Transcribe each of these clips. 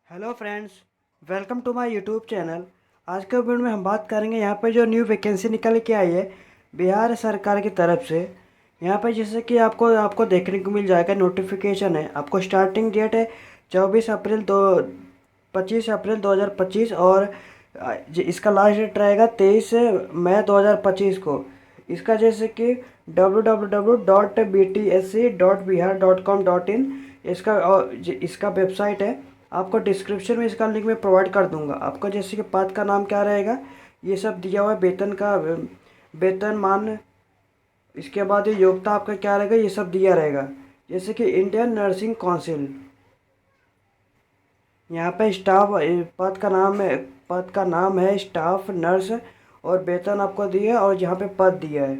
Hello friends, welcome to my YouTube channel. आज के video में हम बात करेंगे यहाँ पे जो न्यू वैकेंसी निकल के आई है बिहार सरकार की तरफ से। यहाँ पे जैसे कि आपको आपको देखने को मिल जाएगा, नोटिफिकेशन है। आपको स्टार्टिंग डेट है 25 अप्रैल 2025 और इसका लास्ट डेट रहेगा 23 मई 2025 को। इसका जैसे कि www.btsc.bihar.com.in इसका वेबसाइट है। आपको डिस्क्रिप्शन में इसका लिंक मैं प्रोवाइड कर दूंगा। आपका जैसे कि पद का नाम क्या रहेगा ये सब दिया हुआ है, वेतन मान, इसके बाद ये योग्यता आपका क्या रहेगा ये सब दिया रहेगा। जैसे कि इंडियन नर्सिंग काउंसिल, यहाँ पे स्टाफ पद का नाम है स्टाफ नर्स, और वेतन आपको दिया है और यहाँ पे पद दिया है।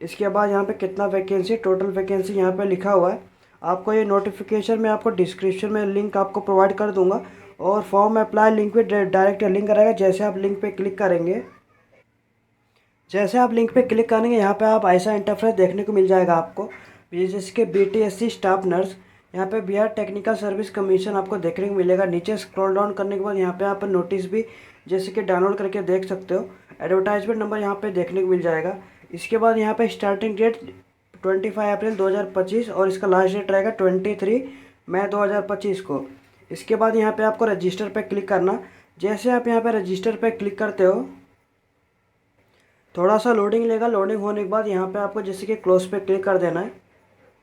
इसके बाद यहाँ पे कितना वैकेंसी, टोटल वैकेंसी यहाँ पे लिखा हुआ है। आपको ये नोटिफिकेशन में आपको डिस्क्रिप्शन में लिंक आपको प्रोवाइड कर दूंगा, और फॉर्म अप्लाई लिंक पे डायरेक्ट लिंक रहेगा। जैसे आप लिंक पे क्लिक करेंगे यहाँ पे आप ऐसा इंटरफेस देखने को मिल जाएगा आपको। ये जैसे कि BTSC स्टाफ नर्स, यहाँ पे बिहार टेक्निकल सर्विस कमीशन आपको देखने को मिलेगा। नीचे स्क्रॉल डाउन करने के बाद यहाँ पे आप नोटिस भी जैसे कि डाउनलोड करके देख सकते हो। एडवर्टाइजमेंट नंबर यहाँ पे देखने को मिल जाएगा। इसके बाद यहाँ पे स्टार्टिंग डेट 25 अप्रैल 2025 और इसका लास्ट डेट रहेगा 23 मई 2025 को। इसके बाद यहाँ पे आपको रजिस्टर पे क्लिक करना। जैसे आप यहाँ पे रजिस्टर पे क्लिक करते हो, थोड़ा सा लोडिंग लेगा। लोडिंग होने के बाद यहाँ पे आपको जैसे कि क्लोज पे क्लिक कर देना है।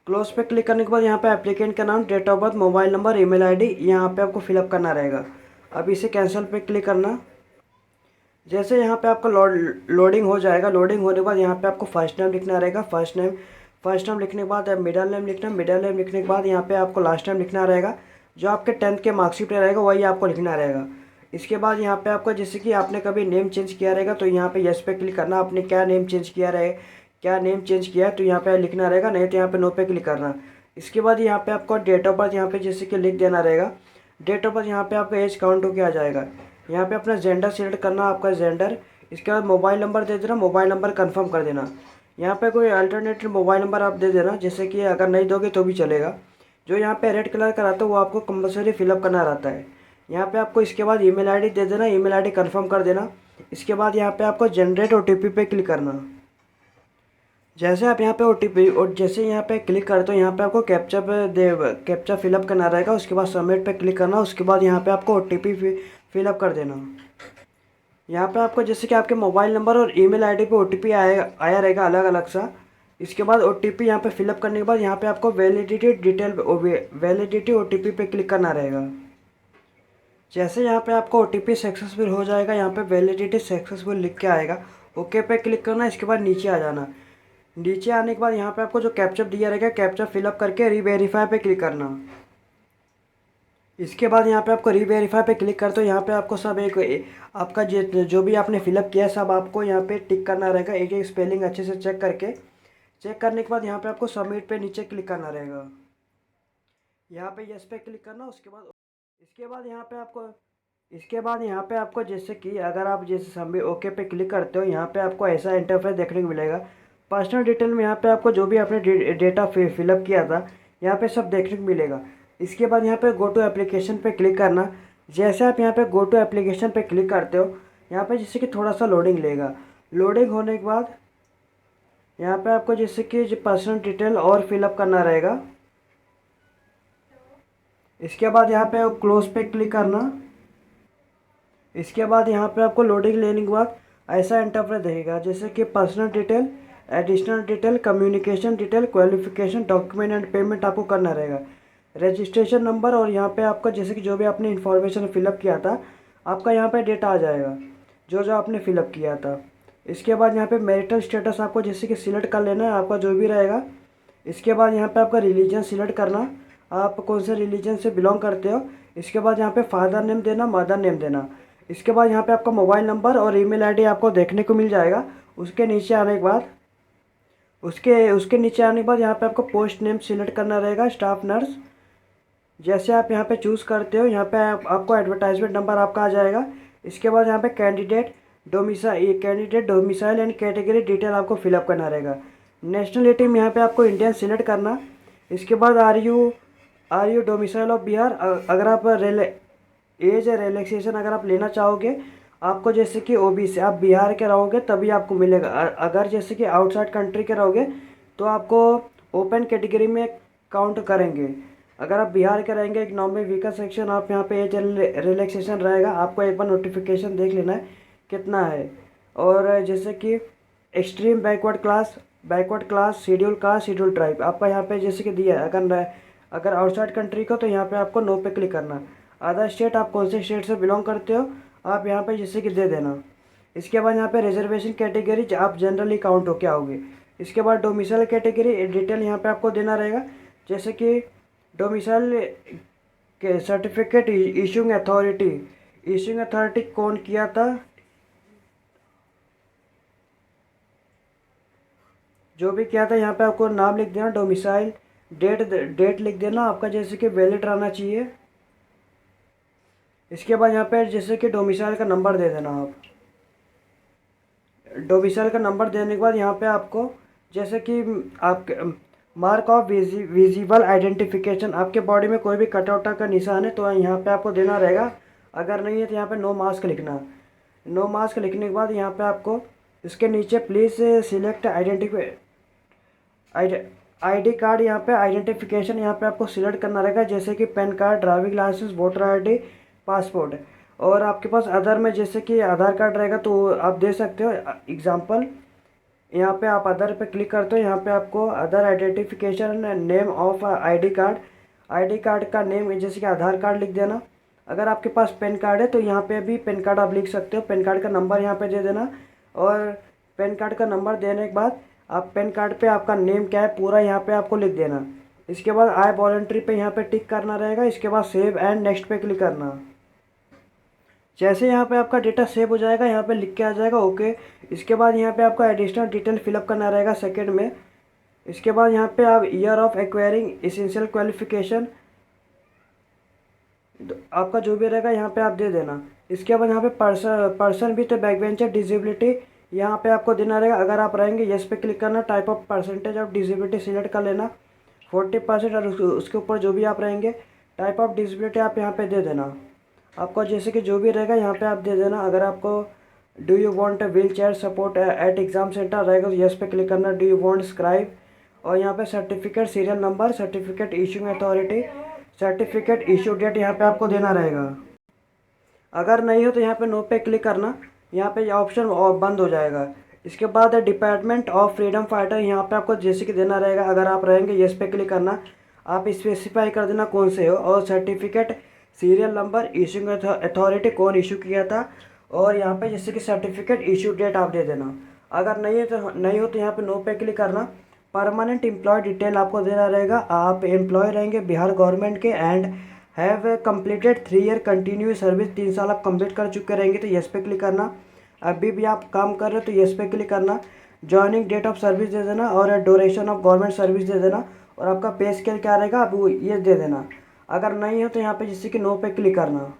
क्लोज पे क्लिक करने के बाद यहाँ पे एप्लीकेंट का नाम, date of birth, mobile number, email ID यहाँ पे आपको फिलअप करना रहेगा। अब इसे कैंसिल पे क्लिक करना। जैसे यहाँ पे आपका लोडिंग हो जाएगा, लोडिंग होने के बाद यहाँ पे आपको फर्स्ट नेम लिखना रहेगा। फर्स्ट नेम लिखने के बाद मिडल नेम लिखना। मिडल नेम लिखने के बाद यहाँ पे आपको लास्ट नेम लिखना रहेगा। जो आपके 10th के मार्कशीट में रहेगा वही आपको लिखना रहेगा। इसके बाद यहाँ पे आपको जैसे कि आपने कभी नेम चेंज किया रहेगा तो यहाँ पे यस पे क्लिक करना। आपने क्या नेम चेंज किया है तो यहाँ पे लिखना रहेगा, नहीं तो यहाँ पे नो पे क्लिक करना। इसके बाद यहाँ पे आपको डेट ऑफ बर्थ यहाँ पे जैसे कि लिख देना रहेगा। डेट ऑफ बर्थ यहाँ पे आपका एज काउंट होके आ जाएगा। यहाँ पे अपना जेंडर सिलेक्ट करना, आपका जेंडर। इसके बाद मोबाइल नंबर दे देना, मोबाइल नंबर कंफर्म कर देना। यहाँ पे कोई अल्टरनेटिव मोबाइल नंबर आप दे देना, जैसे कि अगर नहीं दोगे तो भी चलेगा। जो यहाँ पे रेड कलर का रहता है वो आपको कंपलसरी फिलअप करना रहता है। यहाँ पे आपको इसके बाद ईमेल आईडी दे देना, ईमेल आईडी कंफर्म कर देना। इसके बाद यहाँ पे आपको जनरेट ओटीपी पे क्लिक करना। जैसे आप यहाँ पे ओटीपी और जैसे यहाँ पे क्लिक करते हो यहाँ पे आपको कैप्चा फिलअप करना रहेगा। उसके बाद सबमिट पे क्लिक करना। उसके बाद यहाँ पे आपको ओटीपी फिलअप कर देना। यहाँ पे आपको जैसे कि आपके मोबाइल नंबर और ईमेल आईडी पे ओटीपी आया रहेगा अलग अलग सा। इसके बाद ओटीपी यहाँ पे फिलअप करने के बाद यहाँ पे आपको वैलिडिटी ओटीपी पे क्लिक करना रहेगा। जैसे यहाँ पे आपको ओटीपी सक्सेसफुल हो जाएगा, यहाँ पे वैलिडिटी सक्सेसफुल लिख के आएगा, ओके पे क्लिक करना। इसके बाद नीचे आ जाना। नीचे आने के बाद यहाँ पे आपको जो कैप्चा दिया रहेगा कैप्चा फिलअप करके रीवेरीफाई पे क्लिक करना। इसके बाद यहाँ पे आपको रीवेरीफाई पे क्लिक करते हो यहाँ पे आपको सब आपका जो भी आपने फिलअप किया सब आपको यहाँ पे टिक करना रहेगा, एक एक स्पेलिंग अच्छे से चेक करके। चेक करने के बाद यहाँ पे आपको सबमिट पे नीचे क्लिक करना रहेगा। यहाँ पे यस पे क्लिक करना। इसके बाद यहाँ पे आपको जैसे कि अगर आप जैसे सबमिट ओके पे क्लिक करते हो यहाँ पे आपको ऐसा इंटरफेस देखने को मिलेगा। पर्सनल डिटेल में यहाँ पे आपको जो भी आपने डेटा फिलअप किया था यहाँ पे सब देखने को मिलेगा। इसके बाद यहाँ पे गो टू एप्लीकेशन पे क्लिक करना। जैसे आप यहाँ पे गो टू एप्लीकेशन पे क्लिक करते हो यहाँ पे जैसे कि थोड़ा सा लोडिंग लेगा। लोडिंग होने के बाद यहाँ पे आपको जैसे कि जो पर्सनल डिटेल और फिलअप करना रहेगा। इसके बाद यहाँ पे क्लोज पे क्लिक करना। इसके बाद यहाँ पे आपको लोडिंग लेने के बाद ऐसा इंटरफेस देगा, जैसे कि personal detail, additional detail, communication detail, qualification, document and payment आपको करना रहेगा। रजिस्ट्रेशन नंबर और यहाँ पे आपका जैसे कि जो भी आपने इन्फॉर्मेशन फिलअप किया था आपका यहाँ पे डेटा आ जाएगा, जो जो आपने फिलअप किया था। इसके बाद यहाँ पे मैरिटल स्टेटस आपको जैसे कि सिलेक्ट कर लेना है, आपका जो भी रहेगा। इसके बाद यहाँ पे आपका रिलीजन सिलेक्ट करना, आप कौन से रिलीजन से बिलोंग करते हो। इसके बाद यहाँ पे फादर नेम देना, मदर नेम देना। इसके बाद यहाँ पे आपका मोबाइल नंबर और ईमेल आईडी आपको देखने को मिल जाएगा। उसके नीचे आने के बाद उसके नीचे आने के बाद यहाँ पे आपको पोस्ट नेम सिलेक्ट करना रहेगा, स्टाफ नर्स। जैसे आप यहाँ पे चूज़ करते हो यहाँ पे आपको एडवर्टाइजमेंट नंबर आपका आ जाएगा। इसके बाद यहाँ पे candidate domicile and category detail आपको फिलअप करना रहेगा। नेशनलिटी में यहाँ पे आपको इंडियन सिलेक्ट करना। इसके बाद are you domicile of Bihar, अगर आप एज रिलैक्सेशन अगर आप लेना चाहोगे, आपको जैसे कि ओबीसी, आप बिहार के रहोगे तभी आपको मिलेगा। अगर जैसे कि आउटसाइड कंट्री के रहोगे तो आपको ओपन कैटेगरी में काउंट करेंगे। अगर आप बिहार के रहेंगे, इकनॉमी वीकर सेक्शन, आप यहाँ पे एज रिलैक्सेशन रहेगा। आपको एक बार नोटिफिकेशन देख लेना है कितना है। और जैसे कि extreme backward class, schedule caste, schedule tribe आपका यहाँ पे जैसे कि दिया है। अगर आउटसाइड कंट्री को तो यहाँ पे आपको नो पे क्लिक करना। अदर स्टेट, आप कौन से स्टेट से बिलोंग करते हो आप यहाँ पे जैसे कि दे देना। इसके बाद यहाँ पे रिजर्वेशन कैटेगरी, आप जनरली काउंट हो क्या होगे। इसके बाद डोमिसाइल कैटेगरी डिटेल यहाँ पे आपको देना रहेगा। जैसे कि डोमिसाइल के सर्टिफिकेट इशूइंग अथॉरिटी कौन किया था, जो भी किया था यहाँ पे आपको नाम लिख देना। डोमिसाइल डेट लिख देना आपका जैसे कि वैलिड रहना चाहिए। इसके बाद यहाँ पे जैसे कि डोमिसाइल का नंबर दे देना आप। डोमिसाइल का नंबर देने के बाद यहाँ पे आपको जैसे कि आपके मार्क ऑफ विजिबल आइडेंटिफिकेशन, आपके बॉडी में कोई भी कटआउट का निशान है तो यहाँ पे आपको देना रहेगा। अगर नहीं है तो यहाँ पे नो मास्क लिखना। नो मास्क लिखने के बाद यहाँ पे आपको इसके नीचे प्लीज़ सिलेक्ट आईडी कार्ड, यहाँ पे आइडेंटिफिकेशन यहाँ पे आपको सिलेक्ट करना रहेगा। जैसे कि PAN card, driving licence, voter ID, passport. और आपके पास अदर में जैसे कि आधार कार्ड रहेगा तो आप दे सकते हो। एग्जांपल यहाँ पे आप अदर पे क्लिक करते हो, यहाँ पे आपको other identification, name of ID card का नेम जैसे कि आधार कार्ड लिख देना। अगर आपके पास पैन कार्ड है तो यहाँ पे भी पैन कार्ड आप लिख सकते हो। पैन कार्ड का नंबर यहाँ पे दे देना। और पैन कार्ड का नंबर देने के बाद आप पैन कार्ड पे आपका नेम क्या है पूरा यहाँ पे आपको लिख देना। इसके बाद आई वॉलंटरी पे यहाँ पे टिक करना रहेगा। इसके बाद सेव एंड नेक्स्ट पे क्लिक करना। जैसे यहाँ पे आपका डेटा सेव हो जाएगा, यहाँ पे लिख के आ जाएगा ओके। इसके बाद यहाँ पे आपका एडिशनल डिटेल फिलअप करना रहेगा सेकंड में। इसके बाद यहाँ पे आप year of acquiring essential qualification आपका जो भी रहेगा यहाँ पे आप दे देना। इसके बाद यहाँ पे पर्सन विथ बैकवेंचर डिसेबिलिटी यहाँ पे आपको देना रहेगा। अगर आप रहेंगे यस पे क्लिक करना। Type of percentage of disability select कर लेना 40%, और उसके ऊपर जो भी आप रहेंगे। टाइप ऑफ डिसेबिलिटी आप यहाँ पे दे देना। आपको जैसे कि जो भी रहेगा यहाँ पे आप दे देना। अगर आपको do you want wheel chair support at exam centre रहेगा तो यस पे क्लिक करना। डू यू वांट स्क्राइब, और यहाँ पे certificate serial number, certificate issuing authority, certificate issue date यहाँ पे आपको देना रहेगा। अगर नहीं हो तो यहाँ पे नो पे क्लिक करना। यहाँ पे ऑप्शन बंद हो जाएगा। इसके बाद डिपार्टमेंट ऑफ फ्रीडम फाइटर यहाँ पे आपको जैसे कि देना रहेगा। अगर आप रहेंगे यस पे क्लिक करना। आप स्पेसिफाई कर देना कौन से हो, और certificate serial number, issuing authority कौन इशू किया था, और यहाँ पे जैसे कि सर्टिफिकेट इशू डेट आप दे देना। अगर नहीं हो तो यहाँ पे नो पे क्लिक करना। परमानेंट एम्प्लॉय डिटेल आपको देना रहेगा। आप एम्प्लॉय रहेंगे बिहार गवर्नमेंट के and have completed 3 year continuous service, 3 साल आप कंप्लीट कर चुके रहेंगे तो यस पे क्लिक करना। अभी भी आप काम कर रहे हो तो यस पे क्लिक करना। ज्वाइनिंग डेट ऑफ सर्विस दे देना, और ड्यूरेशन ऑफ गवर्नमेंट सर्विस दे देना, और आपका पे स्केल क्या रहेगा आप वो ये दे देना। अगर नहीं हो तो यहाँ पे जैसे कि नो पे क्लिक करना।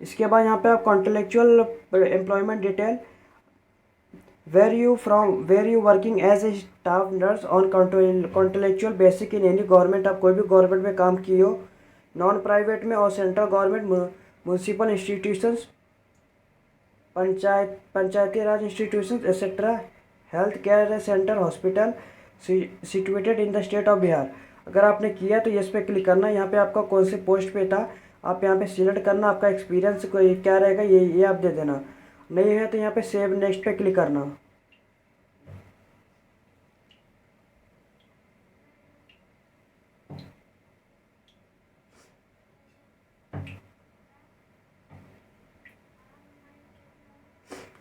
इसके बाद यहाँ पे आप contractual employment detail, where you working as a staff nurse on contractual basic in any government, आप कोई भी गवर्नमेंट में काम किए हो, नॉन प्राइवेट में और central government, municipal institutions, Panchayati Raj institutions etcetera, health care centre, hospital situated in the state of Bihar. अगर आपने किया तो यस पे क्लिक करना। यहाँ पे आपका कौन से पोस्ट पे था आप यहाँ पे सिलेक्ट करना। आपका एक्सपीरियंस क्या रहेगा ये आप दे देना। नहीं है तो यहाँ पे सेव नेक्स्ट पे क्लिक करना।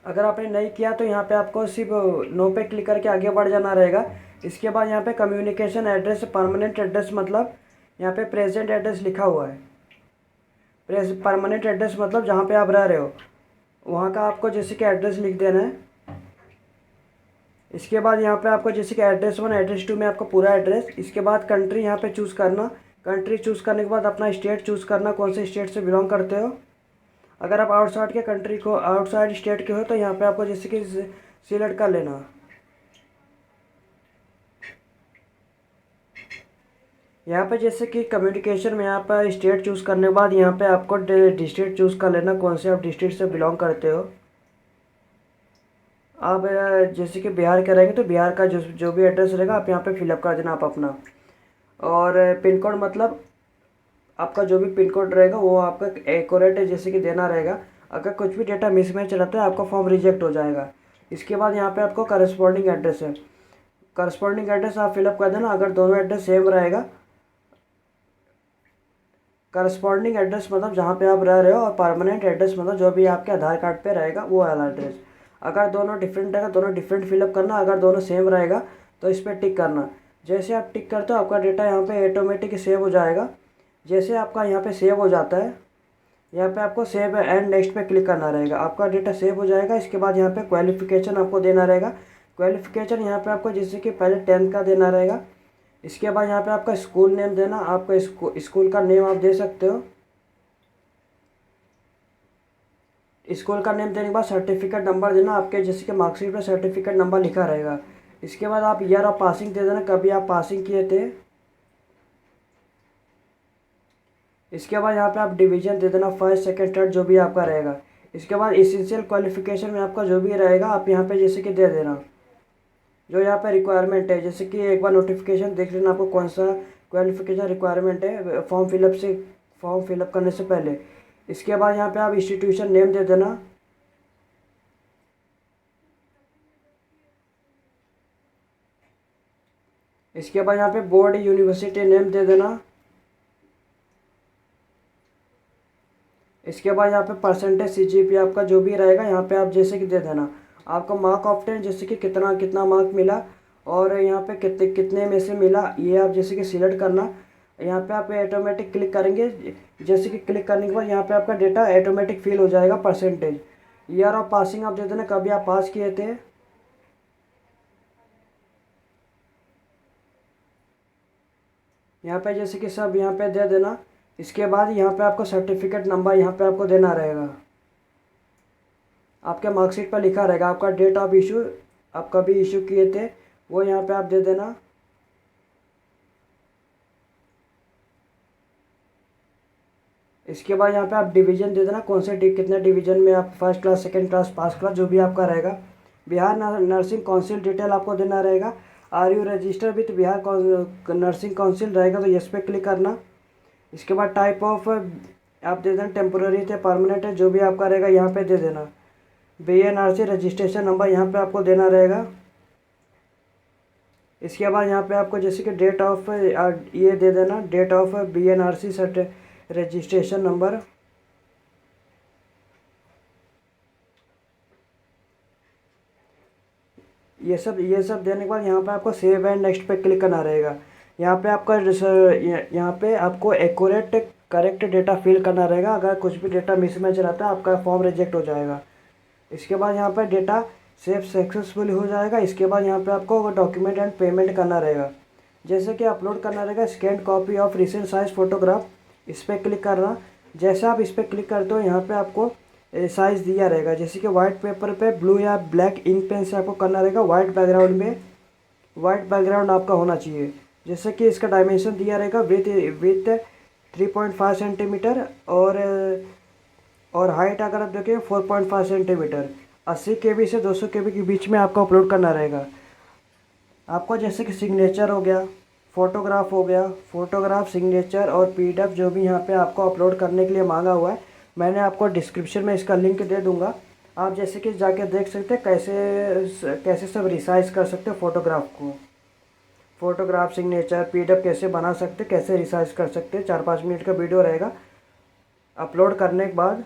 अगर आपने नहीं किया तो यहाँ पे आपको सिर्फ नो पे क्लिक करके आगे बढ़ जाना रहेगा। इसके बाद यहाँ पे कम्युनिकेशन एड्रेस, परमानेंट एड्रेस मतलब यहाँ पे प्रेजेंट एड्रेस लिखा हुआ है। परमानेंट एड्रेस मतलब जहाँ पे आप रह रहे हो वहाँ का आपको जैसे कि एड्रेस लिख देना है। इसके बाद यहाँ पे आपको जैसे कि एड्रेस 1, एड्रेस 2 में आपको पूरा एड्रेस। इसके बाद कंट्री यहाँ पे चूज़ करना। कंट्री चूज़ करने के बाद अपना स्टेट चूज़ करना, कौन से स्टेट से बिलोंग करते हो। अगर आप आउटसाइड स्टेट के हो तो यहाँ पे आपको जैसे कि सिलेक्ट कर लेना। यहाँ पे जैसे कि कम्युनिकेशन में यहाँ पर स्टेट चूज़ करने के बाद यहाँ पे आपको डिस्ट्रिक्ट चूज़ कर लेना, कौन से आप डिस्ट्रिक्ट से बिलोंग करते हो। आप जैसे कि बिहार के रहेंगे तो बिहार का जो जो भी एड्रेस रहेगा आप यहाँ पे फिलअप कर देना आप अपना। और पिन कोड मतलब आपका जो भी पिन कोड रहेगा वो आपका एक्यूरेट है जैसे कि देना रहेगा। अगर कुछ भी डेटा मिसमैच रहता है आपका फॉर्म रिजेक्ट हो जाएगा। इसके बाद यहाँ पे आपको करस्पॉन्डिंग एड्रेस है, करस्पॉन्डिंग एड्रेस आप फिलअप कर देना। अगर दोनों एड्रेस सेम रहेगा, करस्पॉन्डिंग एड्रेस मतलब जहाँ पे आप रह रहे हो, और परमानेंट एड्रेस मतलब जो भी आपके आधार कार्ड पे रहेगा वो वाला एड्रेस। अगर दोनों डिफरेंट रहेगा दोनों डिफरेंट फिलअप करना, अगर दोनों सेम रहेगा तो इस पर टिक करना। जैसे आप टिक करते हो आपका डेटा यहाँ पे ऑटोमेटिक सेव हो जाएगा। जैसे आपका यहाँ पे सेव हो जाता है, यहाँ पे आपको सेव एंड नेक्स्ट पे क्लिक करना रहेगा, आपका डेटा सेव हो जाएगा। इसके बाद यहाँ पे क्वालिफिकेशन आपको देना रहेगा। क्वालिफिकेशन यहाँ पे आपको जैसे कि पहले 10th का देना रहेगा। इसके बाद यहाँ पे आपका स्कूल नेम देना, आपका स्कूल का नेम आप दे सकते हो। स्कूल का नेम देने के बाद सर्टिफिकेट नंबर देना, आपके जैसे कि मार्कशीट में सर्टिफिकेट नंबर लिखा रहेगा। इसके बाद आप ईयर ऑफ पासिंग दे देना, कभी आप पासिंग किए थे। इसके बाद यहाँ पे आप डिवीजन दे देना, फर्स्ट सेकंड थर्ड जो भी आपका रहेगा। इसके बाद एसेंशियल क्वालिफिकेशन में आपका जो भी रहेगा आप यहाँ पे जैसे कि दे देना, जो यहाँ पे रिक्वायरमेंट है। जैसे कि एक बार नोटिफिकेशन देख लेना आपको कौन सा क्वालिफिकेशन रिक्वायरमेंट है फॉर्म फिलअप करने से पहले। इसके बाद यहाँ पे आप इंस्टीट्यूशन नेम दे देना। इसके बाद यहाँ पे बोर्ड यूनिवर्सिटी नेम दे देना। इसके बाद यहाँ पे परसेंटेज CGPA आपका जो भी रहेगा यहाँ पे आप जैसे कि दे देना। आपका मार्क ऑफ 10 जैसे कि कितना कितना मार्क मिला और यहाँ पे कितने कितने में से मिला ये आप जैसे कि सिलेक्ट करना। यहाँ पे आप ऑटोमेटिक क्लिक करेंगे, जैसे कि क्लिक करने के बाद यहाँ पे आपका डेटा ऑटोमेटिक फिल हो जाएगा। परसेंटेज ईयर ऑफ पासिंग आप दे देना, कभी आप पास किए थे। यहाँ पे जैसे कि सब यहाँ पे दे देना। इसके बाद यहाँ पे आपको सर्टिफिकेट नंबर यहाँ पे आपको देना रहेगा, आपके मार्कशीट पर लिखा रहेगा। आपका डेट ऑफ इशू आप कभी इशू किए थे वो यहाँ पे आप दे देना। इसके बाद यहाँ पे आप डिवीज़न दे देना, कौन से कितने डिवीज़न में आप first class second class pass class जो भी आपका रहेगा। बिहार नर्सिंग काउंसिल डिटेल आपको देना रहेगा। Are you register with Bihar nursing council रहेगा तो यस पे क्लिक करना। इसके बाद टाइप ऑफ आप दे देना, टेम्पोररी थे परमानेंट है जो भी आपका रहेगा यहाँ पे दे देना। BNRC रजिस्ट्रेशन नंबर यहाँ पे आपको देना रहेगा। इसके बाद यहाँ पे आपको जैसे कि डेट ऑफ ये दे देना, date of BNRC registration number. ये सब देने के बाद यहाँ पे आपको सेव एंड नेक्स्ट पे क्लिक करना रहेगा। यहाँ पे आपका यहाँ पे आपको एक्यूरेट करेक्ट डेटा फिल करना रहेगा। अगर कुछ भी डेटा मिसमैच रहता है आपका फॉर्म रिजेक्ट हो जाएगा। इसके बाद यहाँ पे डेटा सेव सक्सेसफुल हो जाएगा। इसके बाद यहाँ पे आपको डॉक्यूमेंट एंड पेमेंट करना रहेगा, जैसे कि अपलोड करना रहेगा scan copy of recent size photograph. इस पर क्लिक करना। जैसे आप इस पर क्लिक करते हो यहाँ पे आपको साइज़ दिया रहेगा, जैसे कि वाइट पेपर पे ब्लू या ब्लैक इंक पेन से आपको करना रहेगा। वाइट बैकग्राउंड में वाइट बैकग्राउंड आपका होना चाहिए। जैसे कि इसका डायमेंशन दिया रहेगा विथ 3.5 सेंटीमीटर और हाइट अगर आप देखें 4.5 सेंटीमीटर। 80 KB से 200 KB के बीच में आपको अपलोड करना रहेगा। आपको जैसे कि सिग्नेचर हो गया, फ़ोटोग्राफ हो गया, फ़ोटोग्राफ सिग्नेचर और PDF जो भी यहाँ पे आपको अपलोड करने के लिए मांगा हुआ है, मैंने आपको डिस्क्रिप्शन में इसका लिंक दे दूँगा। आप जैसे कि जाके देख सकते हैं कैसे सब रिसाइज कर सकते हो फ़ोटोग्राफ को। फ़ोटोग्राफ सिग्नेचर PDF कैसे बना सकते, कैसे रिसाइज कर सकते हैं। 4-5 मिनट का वीडियो रहेगा। अपलोड करने के बाद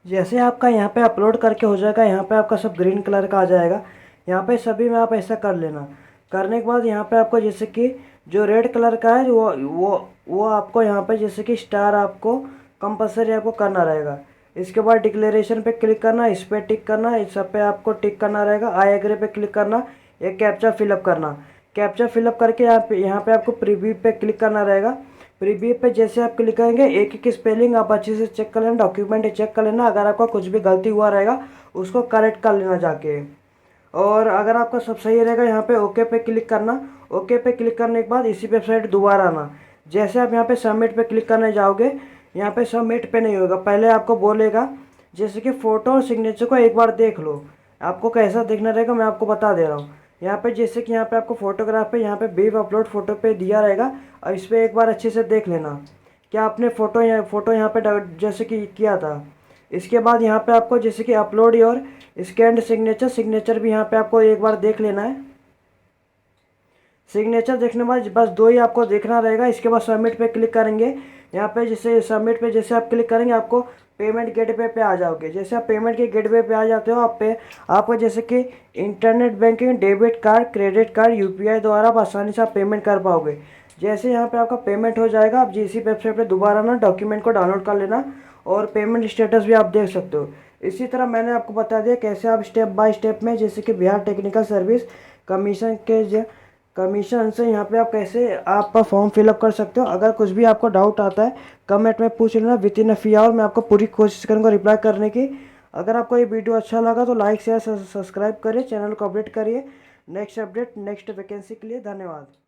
जैसे आपका यहाँ पे अपलोड करके हो जाएगा, यहाँ पे आपका सब ग्रीन कलर का आ जाएगा। यहाँ पे सभी में आप ऐसा कर लेना। करने के बाद यहाँ पे आपको जैसे कि जो रेड कलर का है वो आपको यहाँ पे जैसे कि स्टार आपको कंपलसरी आपको करना रहेगा। इसके बाद डिक्लेरेशन पे क्लिक करना, इस पर टिक करना, इस सब पे आपको टिक करना रहेगा। आई एग्री पे क्लिक करना, एक कैप्चा फिलअप करना। कैप्चा फिलअप करके यहाँ पे आपको प्रीव्यू पे क्लिक करना रहेगा। प्रीव्यू पे जैसे आप क्लिक करेंगे एक एक स्पेलिंग आप अच्छे से चेक कर लेना, डॉक्यूमेंट चेक कर लेना। अगर आपका कुछ भी गलती हुआ रहेगा उसको करेक्ट कर लेना जाके। और अगर आपका सब सही रहेगा यहाँ पे ओके पे क्लिक करना। ओके पे क्लिक करने के बाद इसी वेबसाइट दोबारा आना। जैसे आप यहाँ पे सबमिट पे क्लिक करने जाओगे, यहाँ पे सबमिट पे नहीं होगा, पहले आपको बोलेगा जैसे कि फ़ोटो और सिग्नेचर को एक बार देख लो। आपको कैसा देखना रहेगा मैं आपको बता दे रहा हूँ। यहाँ पे जैसे कि यहाँ पे आपको फोटोग्राफ पे यहाँ पे बीफ अपलोड फ़ोटो पे दिया रहेगा, और इस पर एक बार अच्छे से देख लेना क्या आपने फ़ोटो यहाँ पे जैसे कि किया था। इसके बाद यहाँ पे आपको जैसे कि अपलोड योर स्कैन्ड सिग्नेचर भी यहाँ पे आपको एक बार देख लेना है। सिग्नेचर देखने के बाद बस दो ही आपको देखना रहेगा। इसके बाद सबमिट पे क्लिक करेंगे। यहाँ पे जैसे सबमिट पे जैसे आप क्लिक करेंगे आपको पेमेंट गेटवे पे आ जाओगे। जैसे आप पेमेंट के गेटवे पे आ जाते हो आपको जैसे कि internet banking, debit card, credit card, UPI द्वारा आप आसानी से आप पेमेंट कर पाओगे। जैसे यहाँ पे आपका पेमेंट हो जाएगा, आप इसी वेबसाइट पे दोबारा ना डॉक्यूमेंट को डाउनलोड कर लेना और पेमेंट स्टेटस भी आप देख सकते हो। इसी तरह मैंने आपको बता दिया कैसे आप स्टेप बाय स्टेप में जैसे कि बिहार टेक्निकल सर्विस कमीशन से यहाँ पे आप कैसे आपका फॉर्म फिलअप कर सकते हो। अगर कुछ भी आपको डाउट आता है कमेंट में पूछ लेना within a free hour, मैं आपको पूरी कोशिश करूँगा रिप्लाई करने की। अगर आपको ये वीडियो अच्छा लगा तो लाइक शेयर सब्सक्राइब करिए, चैनल को अपडेट करिए नेक्स्ट अपडेट नेक्स्ट वैकेंसी के लिए। धन्यवाद।